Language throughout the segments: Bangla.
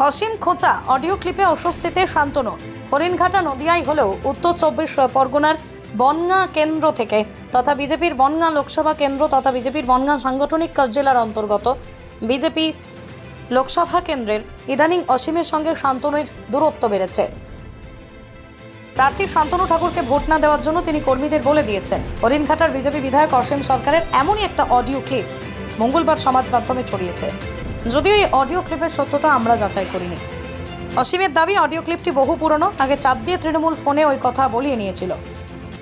অসীম খোঁচা অডিও ক্লিপে অস্বস্তিতে শান্তনু। হরিণঘাটা নদিয়ায় হলেও উত্তর 24 পরগনার বনগাঁ কেন্দ্র থেকে তথা বিজেপির বনগাঁ লোকসভা কেন্দ্র তথা বিজেপির বনগাঁ সাংগঠনিক জেলার অন্তর্গত বিজেপি লোকসভা কেন্দ্রের ইদানিং অসীমের সঙ্গে শান্তনুর দূরত্ব বেড়েছে। প্রার্থী শান্তনু ঠাকুরকে ভোট না দেওয়ার জন্য তিনি কর্মীদের বলে দিয়েছেন। হরিণঘাটার বিজেপি বিধায়ক অসীম সরকারের এমনই একটা অডিও ক্লিপ মঙ্গলবার সমাজ মাধ্যমে ছড়িয়েছে। যদিও এই অডিও ক্লিপের সত্যতা আমরা যাচাই করিনি। অসীমের দাবি অডিও ক্লিপটি বহু পুরনো, আগে চাপ দিয়ে তৃণমূল ফোনে ওই কথা বলিয়ে নিয়েছিল।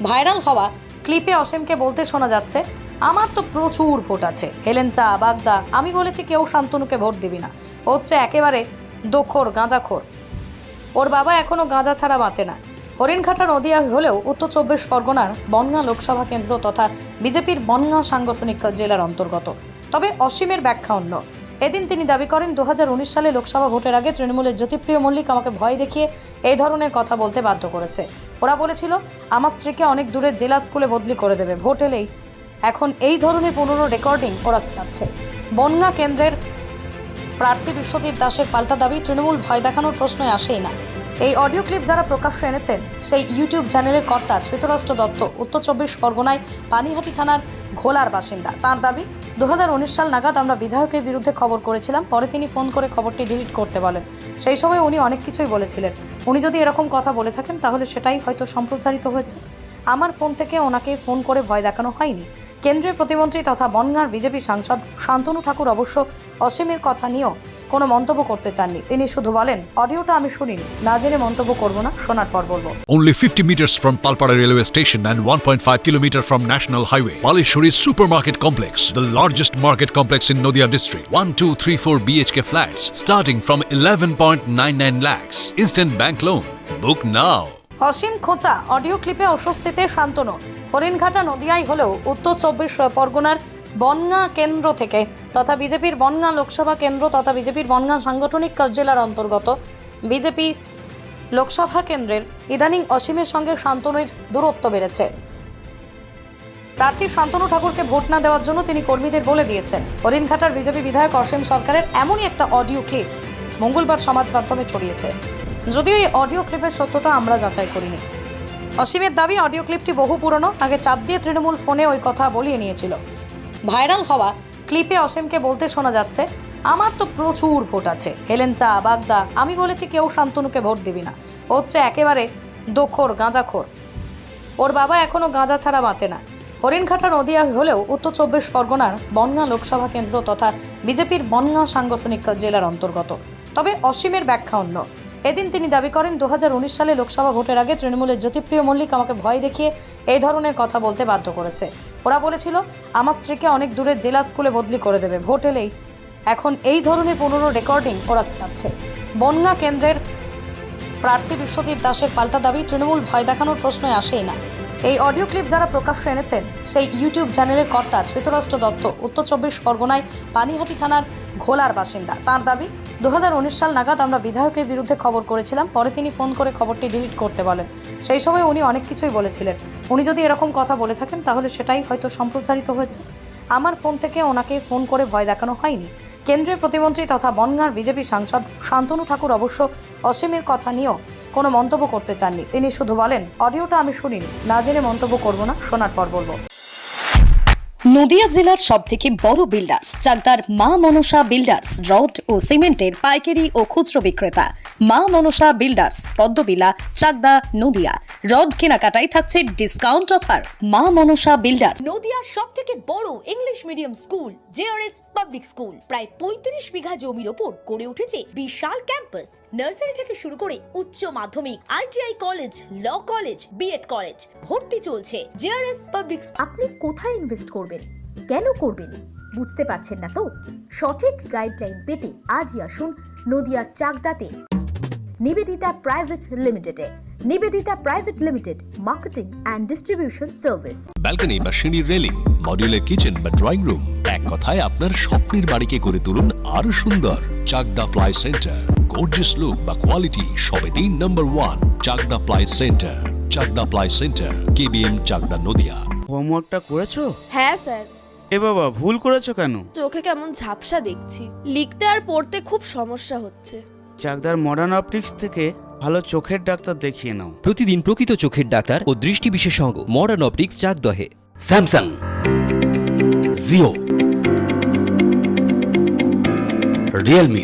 ভাইরাল হওয়া ক্লিপে অসীমকে বলতে শোনা যাচ্ছে, আমার তো প্রচুর ভোট আছে, হেলেঞ্চা বাগদা, আমি বলেছি কেউ শান্তনুকে ভোট দিবি না, ও হচ্ছে একেবারে দোখর গাঁজাখোর, ওর বাবা এখনো গাঁজা ছাড়া বাঁচে না। হরিণঘাটা নদিয়া হলেও উত্তর 24 পরগনার বনগাঁ লোকসভা কেন্দ্র তথা বিজেপির বনগাঁ সাংগঠনিক জেলার অন্তর্গত। তবে অসীমের ব্যাখ্যা অন্য। এদিন তিনি দাবি করেন 2019 সালে লোকসভা ভোটের আগে তৃণমূলের জ্যোতিপ্রিয় মল্লিক আমাকে ভয় দেখিয়ে এই ধরনের কথা বলতে বাধ্য করেছে। ওরা বলেছিল আমার স্ত্রীকে অনেক দূরের জেলা স্কুলে বদলি করে দেবে ভোট এলেই। এখন এই ধরনের পুরনো রেকর্ডিং ওরা চালাচ্ছে। বনগাঁ কেন্দ্রের প্রার্থী বিশ্বজিৎ দাসের পাল্টা দাবি, তৃণমূল ভয় দেখানোর প্রশ্নই আসেই না। এই অডিও ক্লিপ যারা প্রকাশ্যে এনেছেন সেই ইউটিউব চ্যানেলের কর্তা ধৃতরাষ্ট্র দত্ত উত্তর 24 পরগনায় পানিহাটি থানার ঘোলার বাসিন্দা। তার দাবি 2019 সাল নাগাদ আমরা বিধায়কের বিরুদ্ধে খবর করেছিলাম, পরে তিনি ফোন করে খবরটি ডিলিট করতে বলেন। সেই সময় উনি অনেক কিছুই বলেছিলেন। উনি যদি এরকম কথা বলে থাকেন তাহলে সেটাই হয়তো সম্প্রচারিত হয়েছে। আমার ফোন থেকে ওনাকে ফোন করে ভয় দেখানো হয়নি। কেন্দ্রীয় প্রতিমন্ত্রী তথা বনগাঁর বিজেপি সাংসদ শান্তনু ঠাকুর অবশ্য অসীমের কথা নিয়েও কোনো মন্তব্য করতে চাননি। তিনি শুধু বলেন, অডিওটা আমি শুনিনি, না জেনে মন্তব্য করব না, শোনার পর বলবো। Only 50 meters from Palpara railway station and 1.5 kilometer from National Highway, Palishuri Supermarket Complex, the largest market complex in Noida district. 1, 2, 3, 4 BHK flats starting from 11.99 lakhs. Instant bank loan. Book now. অসীম খোঁচা অডিও ক্লিপে অস্বস্তিতে শান্তনু। হরিণঘাটা নদিয়ায় হলেও উত্তর 24 পরগনার বনগাঁ কেন্দ্র থেকে তথা বিজেপির বনগাঁ লোকসভা কেন্দ্র তথা বিজেপির বনগাঁ সাংগঠনিক জেলার অন্তর্গত বিজেপি লোকসভা কেন্দ্রের ইদানিং অসীমের সঙ্গে শান্তনুর দূরত্ব বেড়েছে। প্রার্থী শান্তনু ঠাকুরকে ভোট না দেওয়ার জন্য তিনি কর্মীদের বলে দিয়েছেন। হরিণঘাটার বিজেপি বিধায়ক অসীম সরকারের এমনই একটা অডিও ক্লিপ মঙ্গলবার সমাজ মাধ্যমে ছড়িয়েছে। যদিও এই অডিও ক্লিপের সত্যতা আমরা যাচাই করিনি। অসীমের দাবি অডিও ক্লিপটি বহু পুরনো, আগে চাপ দিয়ে তৃণমূল ফোনে ওই কথা বলিয়ে নিয়েছিল। ভাইরাল হওয়া ক্লিপে অসীমকে বলতে শোনা যাচ্ছে, আমার তো প্রচুর ভোট আছে, হেলেঞ্চা বাগদা, আমি বলেছি কেউ শান্তনুকে ভোট দিবি না, ও হচ্ছে একেবারে দোখর গাঁজাখোর, ওর বাবা এখনো গাঁজা ছাড়া বাঁচে না। হরিণঘাটা নদিয়া হলেও উত্তর 24 পরগনার বনগাঁ লোকসভা কেন্দ্র তথা বিজেপির বনগাঁ সাংগঠনিক জেলার অন্তর্গত। তবে অসীমের ব্যাখ্যা অন্য। এদিন তিনি দাবি করেন 2019 সালে লোকসভা ভোটের আগে তৃণমূলের জ্যোতিপ্রিয় মল্লিক আমাকে ভয় দেখিয়ে এই ধরনের কথা বলতে বাধ্য করেছে। ওরা বলেছিল আমার স্ত্রীকে অনেক দূরের জেলা স্কুলে বদলি করে দেবে ভোট এলেই। এখন এই ধরনের পুরনো রেকর্ডিং ওরা চালাচ্ছে। বনগাঁ কেন্দ্রের প্রার্থী বিশ্বজিৎ দাসের পাল্টা দাবি, তৃণমূল ভয় দেখানোর প্রশ্নই আসেই না। এই অডিও ক্লিপ যারা প্রকাশ্যে এনেছেন সেই ইউটিউব চ্যানেলের কর্তা ধৃতরাষ্ট্র দত্ত উত্তর 24 পরগনায় পানিহাটি থানার ঘোলার বাসিন্দা। তার দাবি 2019 সাল নাগাদ আমরা বিধায়কের বিরুদ্ধে খবর করেছিলাম, পরে তিনি ফোন করে খবরটি ডিলিট করতে বলেন। সেই সময় উনি অনেক কিছুই বলেছিলেন। উনি যদি এরকম কথা বলে থাকেন তাহলে সেটাই হয়তো সম্প্রচারিত হয়েছে। আমার ফোন থেকে ওনাকে ফোন করে ভয় দেখানো হয়নি। কেন্দ্রীয় প্রতিমন্ত্রী তথা বনগাঁর বিজেপি সাংসদ শান্তনু ঠাকুর অবশ্য অসীমের কথা নিয়েও কোনো মন্তব্য করতে চাননি। তিনি শুধু বলেন, অডিওটা আমি শুনিনি, না জেনে মন্তব্য করব না, শোনার পর বলবো। নদিয়া জেলার সবথেকে বড় বিল্ডার্স চাকদার মা মনসা বিল্ডার্স রড ও সিমেন্টের পাইকারি ও খুচরো বিক্রেতা। মা মনসা বিল্ডার্স, পদ্মবিলা, চাকদা, নদিয়া। রড কেনাকাটায় থাকছে ডিসকাউন্ট অফার। মা মনসা বিল্ডার্স। নদিয়ার সবথেকে বড় English medium school JRS public school, প্রায় 35 বিঘা জমির ওপর গড়ে উঠেছে বিশাল ক্যাম্পাস। নার্সারি থেকে শুরু করে উচ্চ মাধ্যমিক, ITI college, law college, B Ed college, ভর্তি চলছে। JRS public. আপনি কোথায় ইনভেস্ট করবেন, কেন করবেন বুঝতে পারছেন না তো? সঠিক গাইডলাইন পেতে আজই আসুন নদিয়ার চাকদাতে নিবেদিতা প্রাইভেট লিমিটেডে। Nivedita private limited, marketing and distribution service. Balcony বা সিঁড়ির রেলিং, মডিউলার কিচেন বা ড্রয়িং রুম, এক কথায় আপনার স্বপ্নের বাড়িকে করে তুলুন আরো সুন্দর। Chakdah ply centre, gorgeous look বা কোয়ালিটি সবেতেই number 1। Chakdah ply centre, Chakdah ply centre, KBM, Chakdah, Nadia. হোমওয়ার্কটা করেছো? হ্যাঁ স্যার। এ বাবা, ভুল করেছো কেন? চোখে কেমন ঝাপসা দেখছি, লিখতে আর পড়তে খুব সমস্যা হচ্ছে। চাকদার মডার্ন অপটিক্স থেকে ভালো চোখের ডাক্তার দেখিয়ে নাও। প্রতিদিন প্রকৃত চোখের ডাক্তার ও দৃষ্টি বিশেষজ্ঞ মডার্ন অপটিক্স চাকদহে। স্যামসাং, জিও, রিয়েলমি,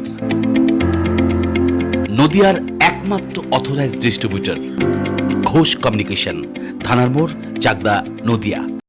নদিয়ার একমাত্র অথরাইজড ডিস্ট্রিবিউটর ঘোষ কমিউনিকেশন, থানার মোড়, চাকদা, নদিয়া।